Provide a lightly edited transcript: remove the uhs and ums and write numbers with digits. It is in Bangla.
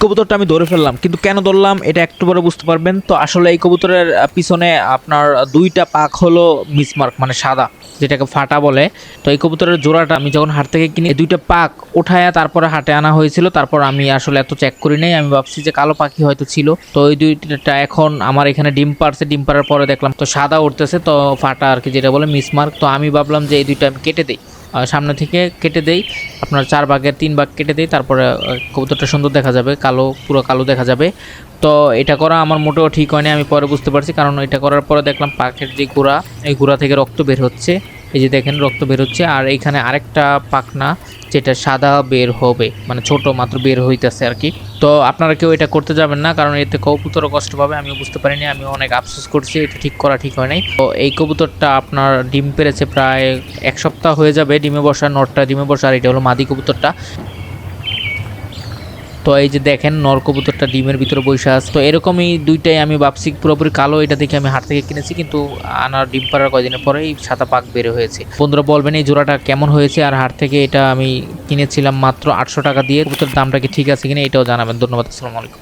কবুতরটা আমি ধরে ফেললাম, কিন্তু কেন ধরলাম এটা একটু পরে বুঝতে পারবেন। তো আসলে এই কবুতরের পিছনে আপনার দুইটা পাখ হলো মিসমার্ক, মানে সাদা, যেটাকে ফাটা বলে। তো এই কবুতরের জোড়াটা আমি যখন হাট থেকে কিনি, দুইটা পাখ উঠায়া তারপরে হাটে আনা হয়েছিল। তারপর আমি আসলে এত চেক করি নাই, আমি ভাবছি যে কালো পাখি হয়তো ছিল। তো ওই দুইটা এখন আমার এখানে ডিম পারছে, ডিম পারার পরে দেখলাম তো সাদা উঠতেছে, তো ফাটা আর কি, যেটা বলে মিসমার্ক। তো আমি ভাবলাম যে এই দুইটা আমি কেটে দিই, সামনে থেকে কেটে দেই, আপনার 4 ভাগের 3 ভাগ কেটে দেই, তারপরে কবুতরটা সুন্দর দেখা যাবে, কালো, পুরো কালো দেখা যাবে। তো এটা করা আমার মোটেও ঠিক হয়নি, আমি পরে বুঝতে পারছি। কারণ এটা করার পরে দেখলাম পাখের যে গোড়া, এই গোড়া থেকে রক্ত বের হচ্ছে, এই যে দেখেন রক্ত বের হচ্ছে। আর এইখানে আরেকটা পাখনা যেটা সাদা বের হবে, মানে ছোট মাত্র বের হইতেছে আর কি। তো আপনারা কেউ এটা করতে যাবেন না, কারণ এতে কবুতরও কষ্ট পাবে। আমিও বুঝতে পারিনি, আমি অনেক আফসোস করছি, এটা ঠিক করা ঠিক হয় নাই। তো এই কবুতরটা আপনার ডিম পেরেছে প্রায় 1 সপ্তাহ হয়ে যাবে ডিমে বসা, নরটা ডিমে বসা, আর এটা হলো মাদি কবুতরটা। তো এই যে দেখেন নর কবুতরটা ডিমের ভিতরে বসে আছে। তো এরকমই দুইটাই আমি ভাবছি পুরোপুরি কালো, এটা দেখে আমি হাট থেকে কিনেছি, কিন্তু আনার ডিম পাড়ার কয়দিনের পরেই সাদা পাক বের হয়েছে। বন্ধুরা বলবেন এই জোড়াটা কেমন হয়েছে, আর হাট থেকে এটা আমি কিনেছিলাম মাত্র 800 টাকা দিয়ে। কবুতরের দামটা কি ঠিক আছে কিনা এটাও জানাবেন। ধন্যবাদ, আসসালামু আলাইকুম।